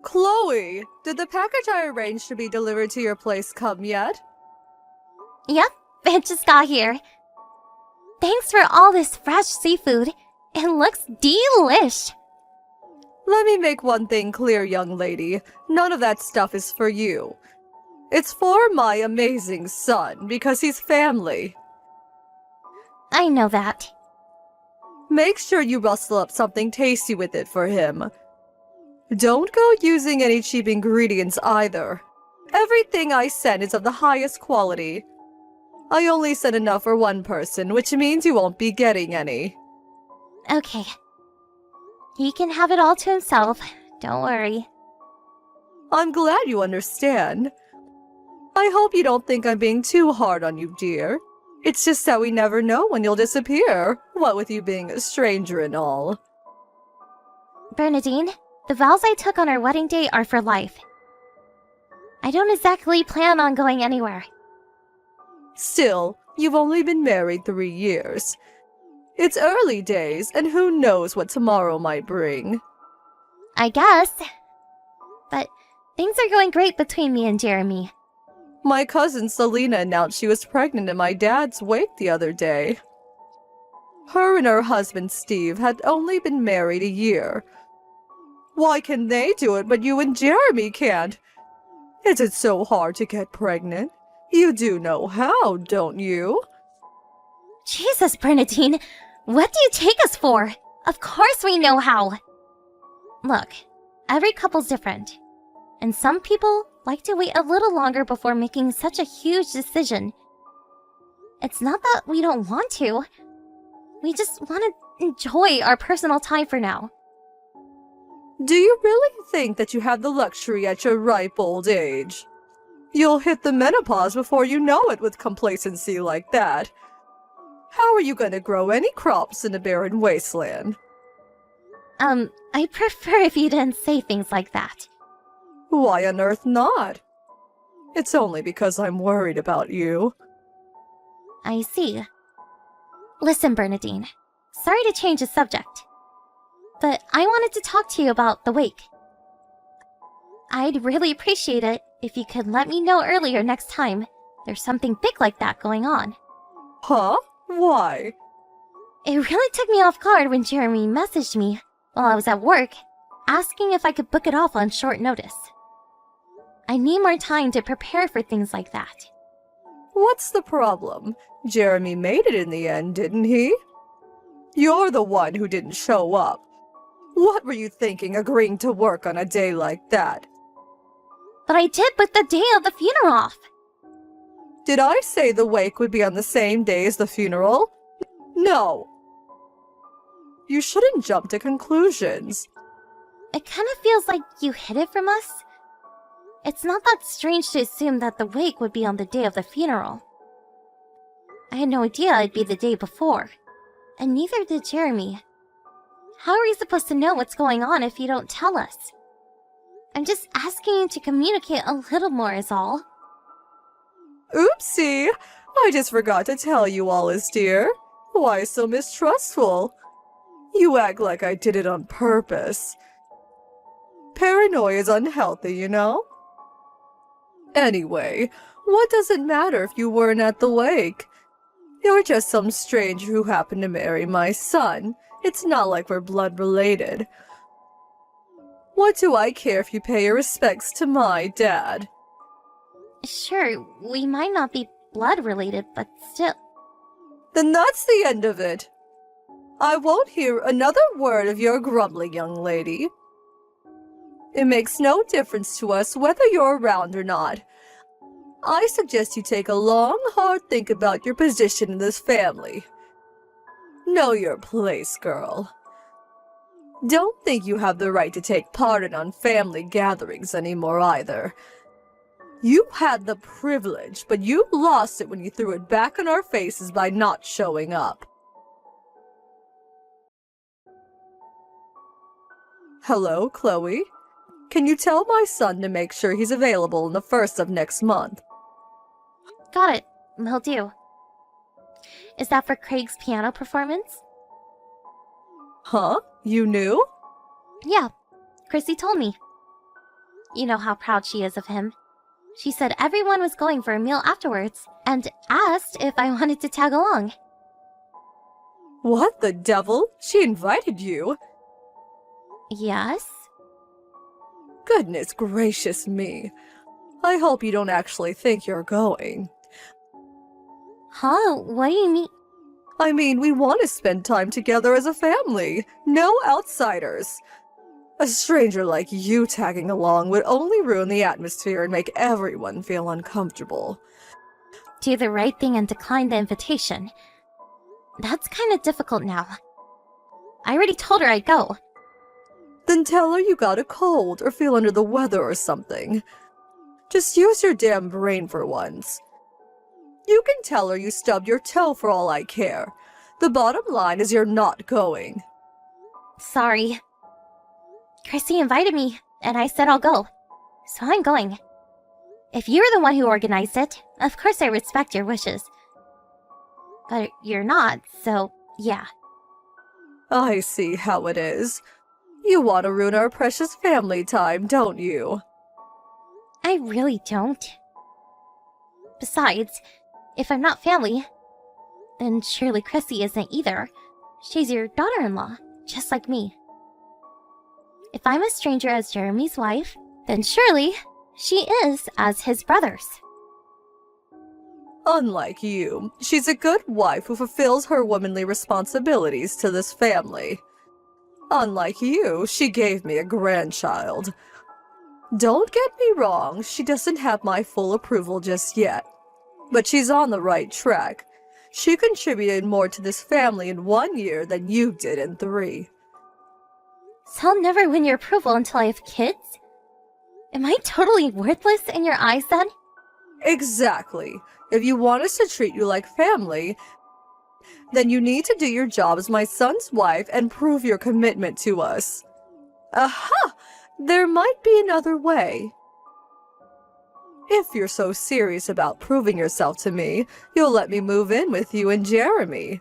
Chloe, did the package I arranged to be delivered to your place come yet? Yep, it just got here. Thanks for all this fresh seafood. It looks delish. Let me make one thing clear, young lady. None of that stuff is for you. It's for my amazing son, because he's family. I know that. Make sure you rustle up something tasty with it for him. Don't go using any cheap ingredients either. Everything I send is of the highest quality. I only sent enough for one person, which means you won't be getting any. Okay. He can have it all to himself. Don't worry. I'm glad you understand. I hope you don't think I'm being too hard on you, dear. It's just that we never know when you'll disappear, what with you being a stranger and all. Bernadine, the vows I took on our wedding day are for life. I don't exactly plan on going anywhere. Still, you've only been married 3 years. It's early days, and who knows what tomorrow might bring. I guess. But things are going great between me and Jeremy. My cousin Selena announced she was pregnant at my dad's wake the other day. Her and her husband Steve had only been married a year. Why can they do it, but you and Jeremy can't? Is it so hard to get pregnant? You do know how, don't you? Jesus, Bernadine, what do you take us for? Of course we know how. Look, every couple's different. And some people like to wait a little longer before making such a huge decision. It's not that we don't want to. We just want to enjoy our personal time for now. Do you really think that you have the luxury at your ripe old age? You'll hit the menopause before you know it with complacency like that. How are you going to grow any crops in a barren wasteland? I prefer if you didn't say things like that. Why on earth not? It's only because I'm worried about you. I see. Listen, Bernadine. Sorry to change the subject. But I wanted to talk to you about the wake. I'd really appreciate it if you could let me know earlier next time there's something big like that going on. Huh? Why? It really took me off guard when Jeremy messaged me while I was at work, asking if I could book it off on short notice. I need more time to prepare for things like that. What's the problem? Jeremy made it in the end, didn't he? You're the one who didn't show up. What were you thinking, agreeing to work on a day like that? But I did book the day of the funeral off. Did I say the wake would be on the same day as the funeral? No. You shouldn't jump to conclusions. It kind of feels like you hid it from us. It's not that strange to assume that the wake would be on the day of the funeral. I had no idea it'd be the day before, and neither did Jeremy. How are we supposed to know what's going on if you don't tell us? I'm just asking you to communicate a little more is all. Oopsie! I just forgot to tell you, Alice dear. Why so mistrustful? You act like I did it on purpose. Paranoia is unhealthy, you know? Anyway, what does it matter if you weren't at the wake? You're just some stranger who happened to marry my son. It's not like we're blood related. What do I care if you pay your respects to my dad? Sure, we might not be blood related, but still. Then that's the end of it. I won't hear another word of your grumbling, young lady. It makes no difference to us whether you're around or not. I suggest you take a long, hard think about your position in this family. Know your place, girl. Don't think you have the right to take part in family gatherings anymore either. You had the privilege, but you lost it when you threw it back in our faces by not showing up. Hello, Chloe. Can you tell my son to make sure he's available on the 1st of next month? Got it. Will do. Is that for Craig's piano performance? Huh? You knew? Yeah, Chrissy told me. You know how proud she is of him. She said everyone was going for a meal afterwards and asked if I wanted to tag along. What the devil? She invited you? Yes? Goodness gracious me. I hope you don't actually think you're going. Huh? What do you mean? I mean, we want to spend time together as a family. No outsiders. A stranger like you tagging along would only ruin the atmosphere and make everyone feel uncomfortable. Do the right thing and decline the invitation. That's kind of difficult now. I already told her I'd go. Then tell her you got a cold or feel under the weather or something. Just use your damn brain for once. You can tell her you stubbed your toe for all I care. The bottom line is you're not going. Sorry. Chrissy invited me, and I said I'll go. So I'm going. If you were the one who organized it, of course I respect your wishes. But you're not, so yeah. I see how it is. You want to ruin our precious family time, don't you? I really don't. Besides, if I'm not family, then surely Chrissy isn't either. She's your daughter-in-law, just like me. If I'm a stranger as Jeremy's wife, then surely she is as his brother's. Unlike you, she's a good wife who fulfills her womanly responsibilities to this family. Unlike you, she gave me a grandchild. Don't get me wrong, she doesn't have my full approval just yet. But she's on the right track. She contributed more to this family in 1 year than you did in 3. So I'll never win your approval until I have kids? Am I totally worthless in your eyes then? Exactly. If you want us to treat you like family, then you need to do your job as my son's wife and prove your commitment to us. Aha! There might be another way. If you're so serious about proving yourself to me, you'll let me move in with you and Jeremy.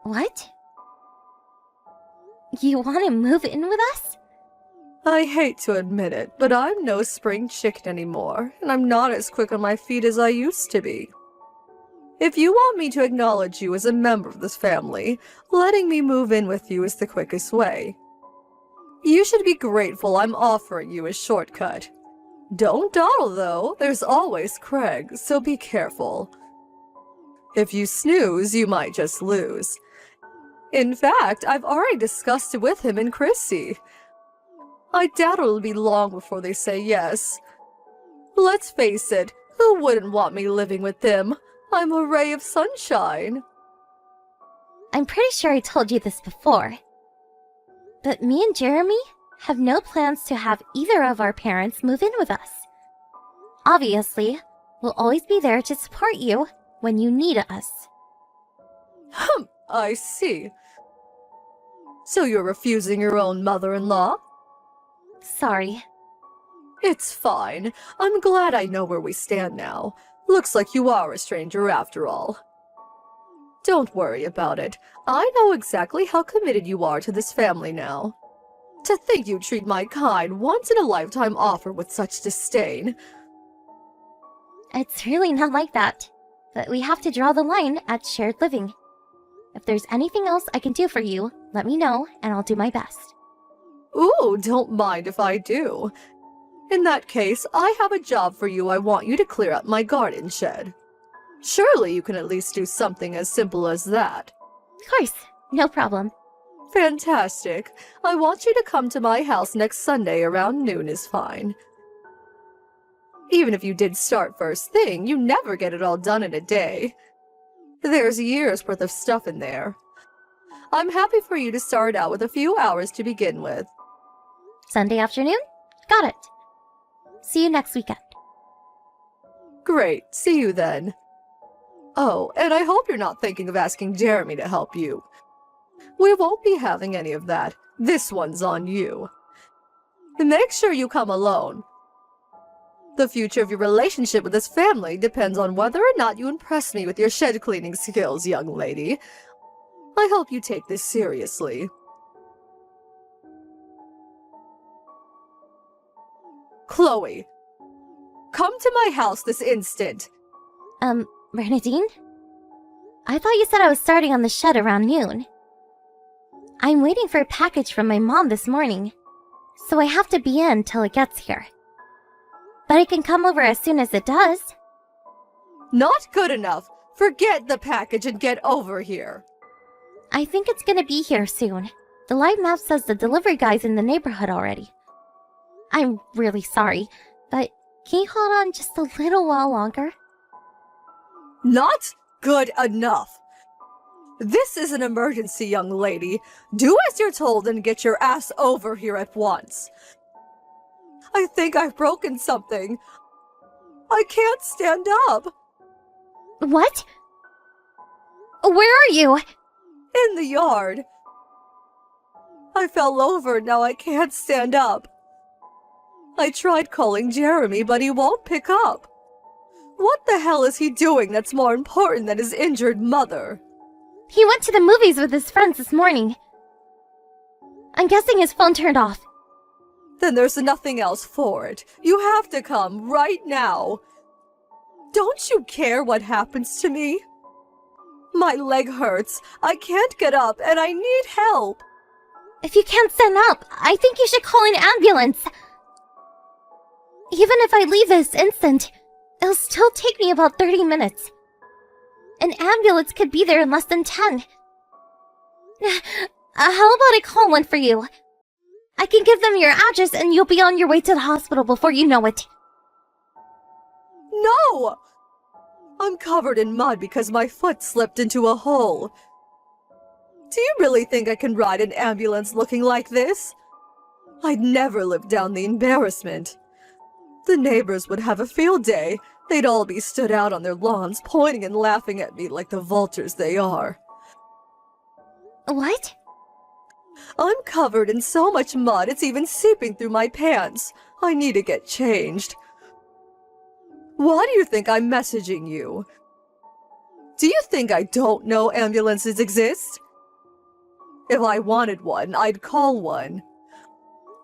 What? You want to move in with us? I hate to admit it, but I'm no spring chicken anymore, and I'm not as quick on my feet as I used to be. If you want me to acknowledge you as a member of this family, letting me move in with you is the quickest way. You should be grateful I'm offering you a shortcut. Don't dawdle, though. There's always Craig, so be careful. If you snooze, you might just lose. In fact, I've already discussed it with him and Chrissy. I doubt it'll be long before they say yes. Let's face it, who wouldn't want me living with them? I'm a ray of sunshine. I'm pretty sure I told you this before. But me and Jeremy have no plans to have either of our parents move in with us. Obviously, we'll always be there to support you when you need us. I see. So you're refusing your own mother-in-law? Sorry. It's fine. I'm glad I know where we stand now. Looks like you are a stranger after all. Don't worry about it. I know exactly how committed you are to this family now. To think you treat my kind, once-in-a-lifetime offer with such disdain. It's really not like that. But we have to draw the line at shared living. If there's anything else I can do for you, let me know and I'll do my best. Ooh, don't mind if I do. In that case, I have a job for you. I want you to clear out my garden shed. Surely you can at least do something as simple as that. Of course, no problem. Fantastic. I want you to come to my house next Sunday around noon is fine. Even if you did start first thing, you never get it all done in a day. There's years worth of stuff in there. I'm happy for you to start out with a few hours to begin with. Sunday afternoon? Got it. See you next weekend. Great. See you then. Oh, and I hope you're not thinking of asking Jeremy to help you. We won't be having any of that. This one's on you. Make sure you come alone. The future of your relationship with this family depends on whether or not you impress me with your shed cleaning skills, young lady. I hope you take this seriously. Chloe, come to my house this instant. Bernadine? I thought you said I was starting on the shed around noon. I'm waiting for a package from my mom this morning, so I have to be in till it gets here. But I can come over as soon as it does. Not good enough. Forget the package and get over here. I think it's gonna be here soon. The live map says the delivery guy's in the neighborhood already. I'm really sorry, but can you hold on just a little while longer? Not good enough. This is an emergency, young lady. Do as you're told and get your ass over here at once. I think I've broken something. I can't stand up. What? Where are you? In the yard. I fell over, now I can't stand up. I tried calling Jeremy, but he won't pick up. What the hell is he doing that's more important than his injured mother? He went to the movies with his friends this morning. I'm guessing his phone turned off. Then there's nothing else for it. You have to come right now. Don't you care what happens to me? My leg hurts. I can't get up and I need help. If you can't stand up, I think you should call an ambulance. Even if I leave this instant, it'll still take me about 30 minutes. An ambulance could be there in less than 10. How about I call one for you? I can give them your address and you'll be on your way to the hospital before you know it. No! I'm covered in mud because my foot slipped into a hole. Do you really think I can ride an ambulance looking like this? I'd never live down the embarrassment. The neighbors would have a field day. They'd all be stood out on their lawns, pointing and laughing at me like the vultures they are. What? I'm covered in so much mud, it's even seeping through my pants. I need to get changed. Why do you think I'm messaging you? Do you think I don't know ambulances exist? If I wanted one, I'd call one.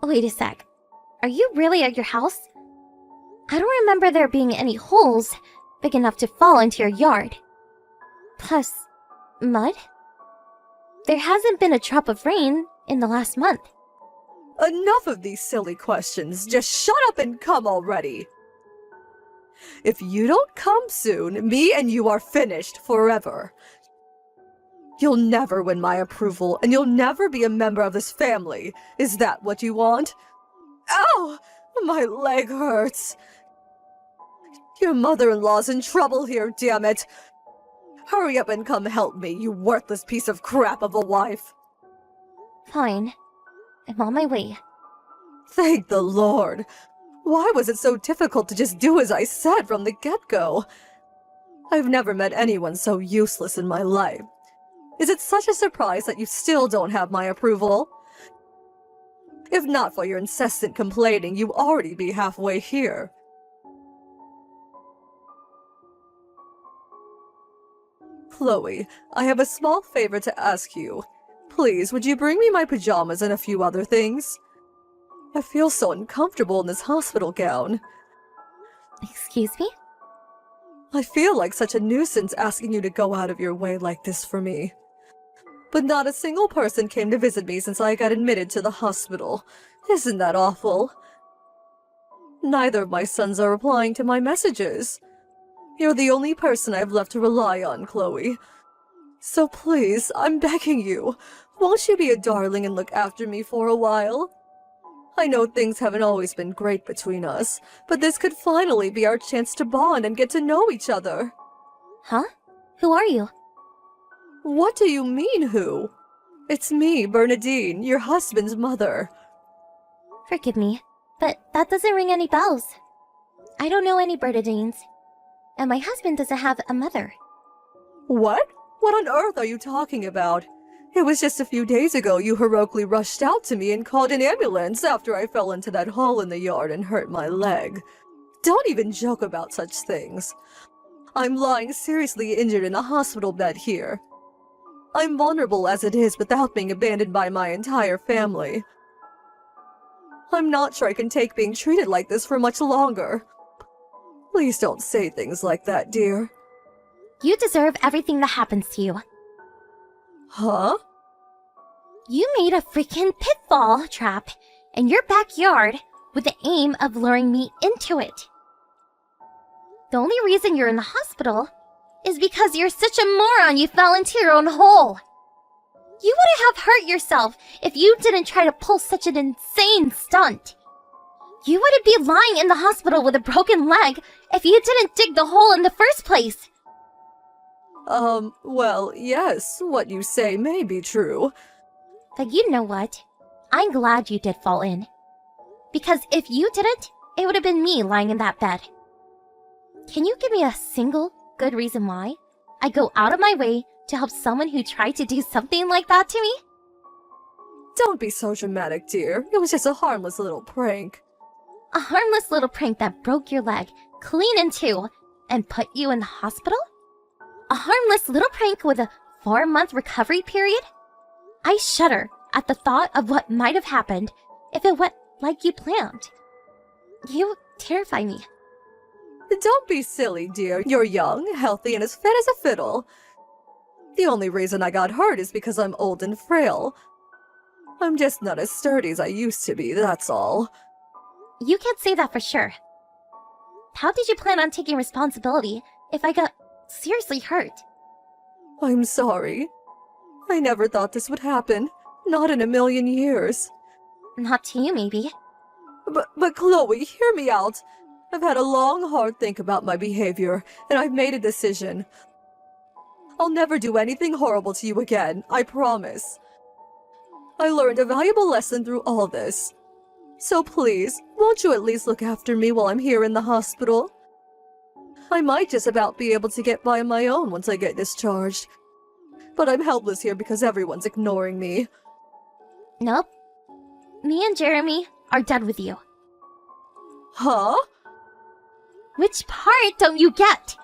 Wait a sec. Are you really at your house? I don't remember there being any holes big enough to fall into your yard. Plus, mud? There hasn't been a drop of rain in the last month. Enough of these silly questions. Just shut up and come already. If you don't come soon, me and you are finished forever. You'll never win my approval, and you'll never be a member of this family. Is that what you want? Ow! My leg hurts. Your mother-in-law's in trouble here, damn it. Hurry up and come help me, you worthless piece of crap of a wife. Fine. I'm on my way. Thank the Lord. Why was it so difficult to just do as I said from the get-go? I've never met anyone so useless in my life. Is it such a surprise that you still don't have my approval? If not for your incessant complaining, you'd already be halfway here. Chloe, I have a small favor to ask you. Please, would you bring me my pajamas and a few other things? I feel so uncomfortable in this hospital gown. Excuse me? I feel like such a nuisance asking you to go out of your way like this for me. But not a single person came to visit me since I got admitted to the hospital. Isn't that awful? Neither of my sons are replying to my messages. You're the only person I've left to rely on, Chloe. So please, I'm begging you, won't you be a darling and look after me for a while? I know things haven't always been great between us, but this could finally be our chance to bond and get to know each other. Huh? Who are you? What do you mean, who? It's me, Bernadine, your husband's mother. Forgive me, but that doesn't ring any bells. I don't know any Bernadines. And my husband doesn't have a mother. What? What on earth are you talking about? It was just a few days ago you heroically rushed out to me and called an ambulance after I fell into that hole in the yard and hurt my leg. Don't even joke about such things. I'm lying seriously injured in a hospital bed here. I'm vulnerable as it is without being abandoned by my entire family. I'm not sure I can take being treated like this for much longer. Please don't say things like that, dear. You deserve everything that happens to you. Huh? You made a freaking pitfall trap in your backyard with the aim of luring me into it. The only reason you're in the hospital is because you're such a moron you fell into your own hole. You wouldn't have hurt yourself if you didn't try to pull such an insane stunt. You wouldn't be lying in the hospital with a broken leg if you didn't dig the hole in the first place. Well, yes, what you say may be true. But you know what? I'm glad you did fall in. Because if you didn't, it would have been me lying in that bed. Can you give me a single good reason why I go out of my way to help someone who tried to do something like that to me? Don't be so dramatic, dear. It was just a harmless little prank. A harmless little prank that broke your leg clean in two and put you in the hospital? A harmless little prank with a 4-month recovery period? I shudder at the thought of what might have happened if it went like you planned. You terrify me. Don't be silly, dear. You're young, healthy, and as fit as a fiddle. The only reason I got hurt is because I'm old and frail. I'm just not as sturdy as I used to be, that's all. You can't say that for sure. How did you plan on taking responsibility if I got seriously hurt? I'm sorry. I never thought this would happen. Not in a million years. Not to you, maybe. But Chloe, hear me out. I've had a long, hard think about my behavior, and I've made a decision. I'll never do anything horrible to you again, I promise. I learned a valuable lesson through all this. So please, won't you at least look after me while I'm here in the hospital? I might just about be able to get by on my own once I get discharged. But I'm helpless here because everyone's ignoring me. Nope. Me and Jeremy are done with you. Huh? Which part don't you get?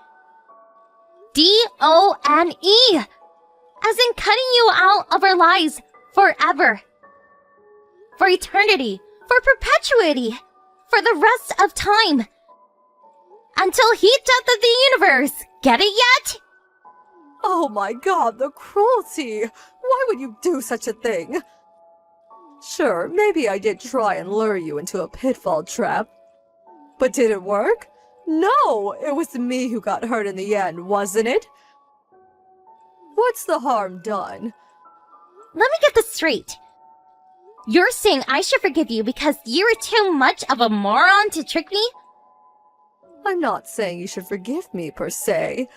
D-O-N-E! As in cutting you out of our lives forever. For eternity. For perpetuity. For the rest of time. Until heat death of the universe. Get it yet? Oh my god, the cruelty! Why would you do such a thing? Sure, maybe I did try and lure you into a pitfall trap. But did it work? No, it was me who got hurt in the end, wasn't it? What's the harm done? Let me get this straight. You're saying I should forgive you because you were too much of a moron to trick me? I'm not saying you should forgive me, per se.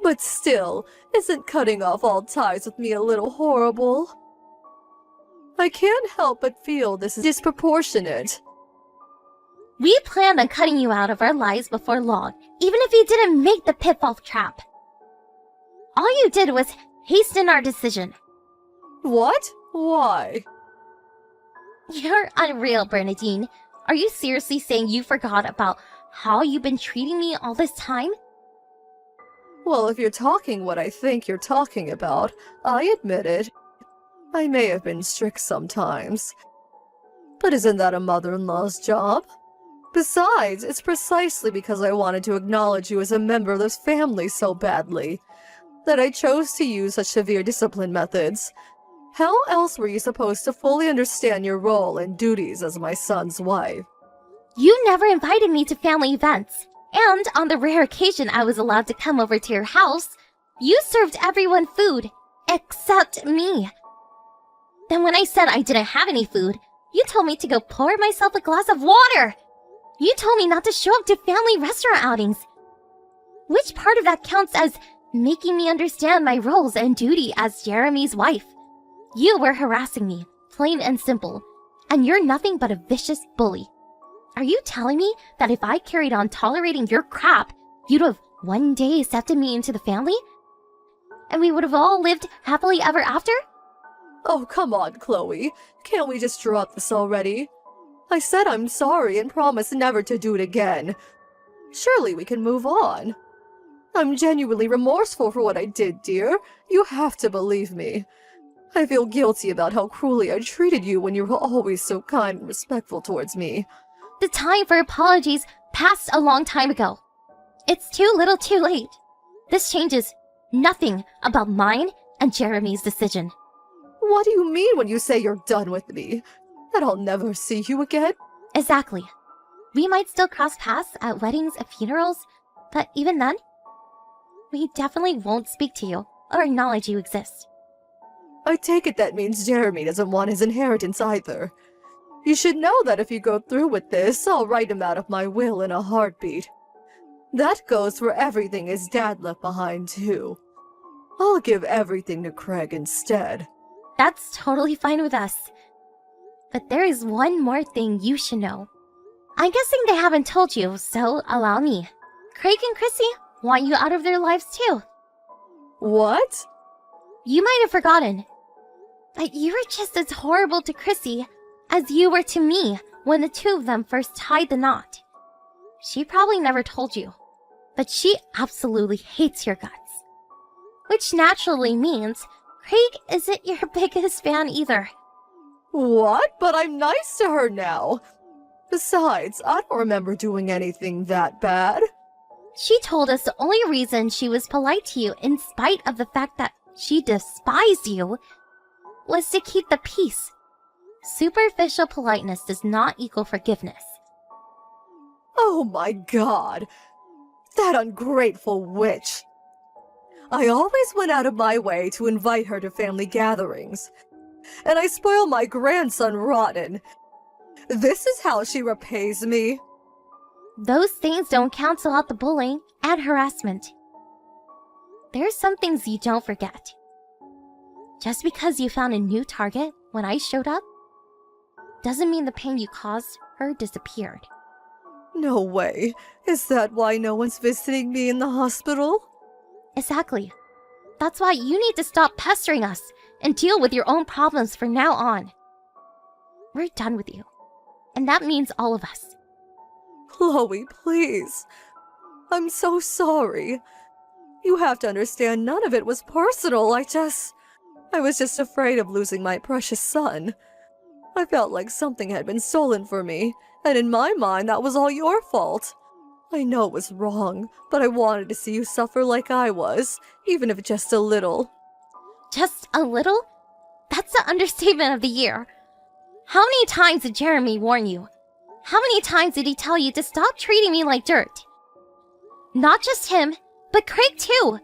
But still, isn't cutting off all ties with me a little horrible? I can't help but feel this is disproportionate. We planned on cutting you out of our lives before long, even if you didn't make the pitfall trap. All you did was hasten our decision. What? Why? You're unreal, Bernadine. Are you seriously saying you forgot about how you've been treating me all this time? Well, if you're talking what I think you're talking about, I admit it. I may have been strict sometimes. But isn't that a mother-in-law's job? Besides, it's precisely because I wanted to acknowledge you as a member of this family so badly that I chose to use such severe discipline methods. How else were you supposed to fully understand your role and duties as my son's wife? You never invited me to family events. And on the rare occasion I was allowed to come over to your house, you served everyone food, except me. Then when I said I didn't have any food, you told me to go pour myself a glass of water. You told me not to show up to family restaurant outings. Which part of that counts as making me understand my roles and duty as Jeremy's wife? You were harassing me, plain and simple, and you're nothing but a vicious bully. Are you telling me that if I carried on tolerating your crap, you'd have one day accepted me into the family? And we would have all lived happily ever after? Oh, come on, Chloe. Can't we just drop this already? I said I'm sorry and promise never to do it again. Surely we can move on. I'm genuinely remorseful for what I did, dear. You have to believe me. I feel guilty about how cruelly I treated you when you were always so kind and respectful towards me. The time for apologies passed a long time ago. It's too little too late. This changes nothing about mine and Jeremy's decision. What do you mean when you say you're done with me? That I'll never see you again? Exactly. We might still cross paths at weddings and funerals, but even then, we definitely won't speak to you or acknowledge you exist. I take it that means Jeremy doesn't want his inheritance either. You should know that if you go through with this, I'll write him out of my will in a heartbeat. That goes for everything his dad left behind, too. I'll give everything to Craig instead. That's totally fine with us. But there is one more thing you should know. I'm guessing they haven't told you, so allow me. Craig and Chrissy want you out of their lives too. What? You might have forgotten. But you were just as horrible to Chrissy as you were to me when the two of them first tied the knot. She probably never told you, but she absolutely hates your guts. Which naturally means Craig isn't your biggest fan either. What? But I'm nice to her now. Besides, I don't remember doing anything that bad. She told us the only reason she was polite to you, in spite of the fact that she despised you, was to keep the peace. Superficial politeness does not equal forgiveness. Oh my god. That ungrateful witch. I always went out of my way to invite her to family gatherings. And I spoil my grandson rotten. This is how she repays me. Those things don't cancel out the bullying and harassment. There's some things you don't forget. Just because you found a new target when I showed up, doesn't mean the pain you caused her disappeared. No way. Is that why no one's visiting me in the hospital? Exactly. That's why you need to stop pestering us and deal with your own problems from now on. We're done with you. And that means all of us. Chloe, please. I'm so sorry. You have to understand none of it was personal. I was just afraid of losing my precious son. I felt like something had been stolen from me, and in my mind that was all your fault. I know it was wrong, but I wanted to see you suffer like I was, even if just a little. Just a little? That's the understatement of the year. How many times did Jeremy warn you? How many times did he tell you to stop treating me like dirt? Not just him, but Craig too.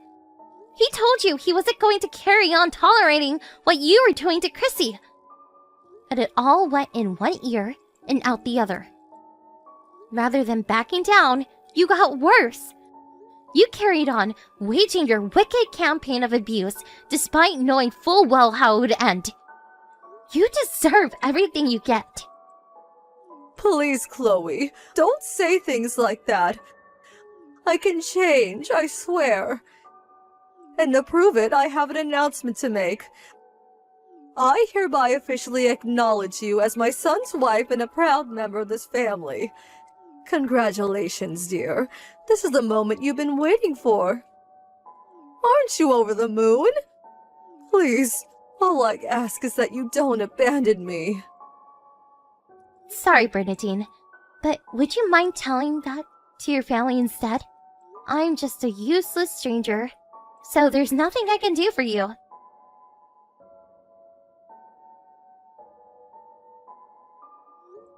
He told you he wasn't going to carry on tolerating what you were doing to Chrissy. But it all went in one ear and out the other. Rather than backing down, you got worse. You carried on, waging your wicked campaign of abuse despite knowing full well how it would end. You deserve everything you get. Please, Chloe, don't say things like that. I can change, I swear. And to prove it, I have an announcement to make. I hereby officially acknowledge you as my son's wife and a proud member of this family. Congratulations, dear. This is the moment you've been waiting for. Aren't you over the moon? Please, all I ask is that you don't abandon me. Sorry, Bernadine, but would you mind telling that to your family instead? I'm just a useless stranger, so there's nothing I can do for you.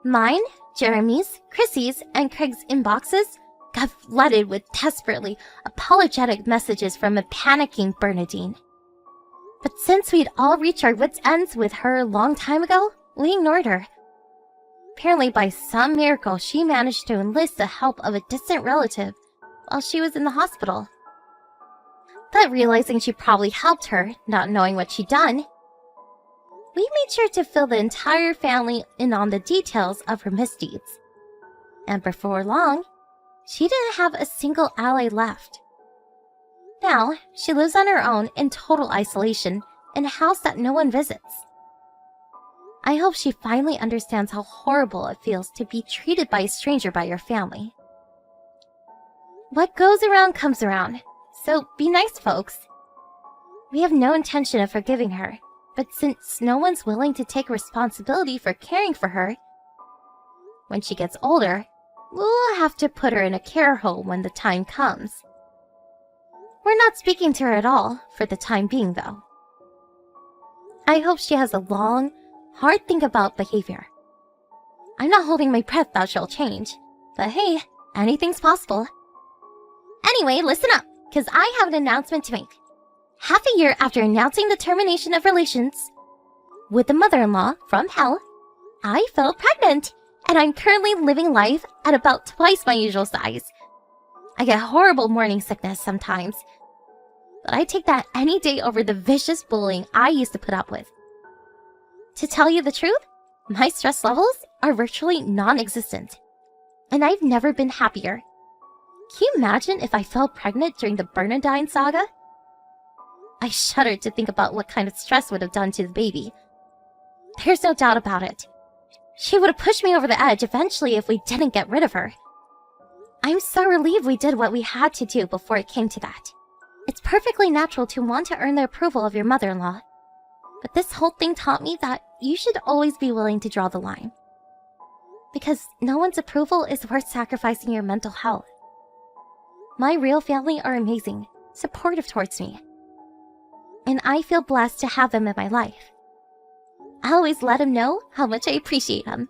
Mine, Jeremy's, Chrissy's, and Craig's inboxes got flooded with desperately apologetic messages from a panicking Bernadine. But since we'd all reached our wits' ends with her a long time ago, we ignored her. Apparently by some miracle, she managed to enlist the help of a distant relative while she was in the hospital. But realizing she probably helped her, not knowing what she'd done, we made sure to fill the entire family in on the details of her misdeeds. And before long, she didn't have a single ally left. Now, she lives on her own in total isolation in a house that no one visits. I hope she finally understands how horrible it feels to be treated by a stranger by your family. What goes around comes around, so be nice, folks. We have no intention of forgiving her, But since no one's willing to take responsibility for caring for her, when she gets older, we'll have to put her in a care home when the time comes. We're not speaking to her at all, for the time being though. I hope she has a long, hard think about behavior. I'm not holding my breath that she'll change, but hey, anything's possible. Anyway, listen up, because I have an announcement to make. Half a year after announcing the termination of relations with the mother-in-law from hell, I fell pregnant, and I'm currently living life at about twice my usual size. I get horrible morning sickness sometimes, but I take that any day over the vicious bullying I used to put up with. To tell you the truth, my stress levels are virtually non-existent, and I've never been happier. Can you imagine if I fell pregnant during the Bernadine saga? I shudder to think about what kind of stress would have done to the baby. There's no doubt about it. She would have pushed me over the edge eventually if we didn't get rid of her. I'm so relieved we did what we had to do before it came to that. It's perfectly natural to want to earn the approval of your mother-in-law. But this whole thing taught me that you should always be willing to draw the line. Because no one's approval is worth sacrificing your mental health. My real family are amazing, supportive towards me. And I feel blessed to have them in my life. I always let them know how much I appreciate them.